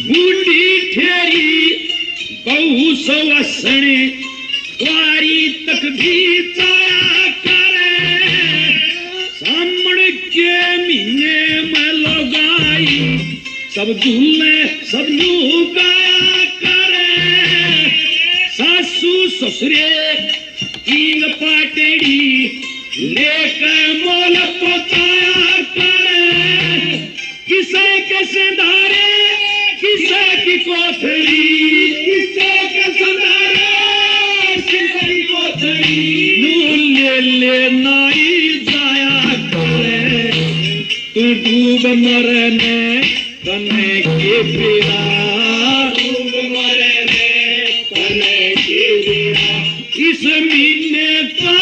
बूढ़ी ठेरी बहु सवसने वारी तक भी चाया करे सामण के महीने में लगाई सब दूल्हे सब नू गाया करे सासू ससुरे कींग पाटेड़ी लेकर मोल पचाया करे किसे के संधारे किसे की कोठड़ी किसे के संधारे किसे की कोठड़ी नू ले नाई जाया करे तू डूब मरने कने के फिरा डूब मरने कने के फिरा इस महीने का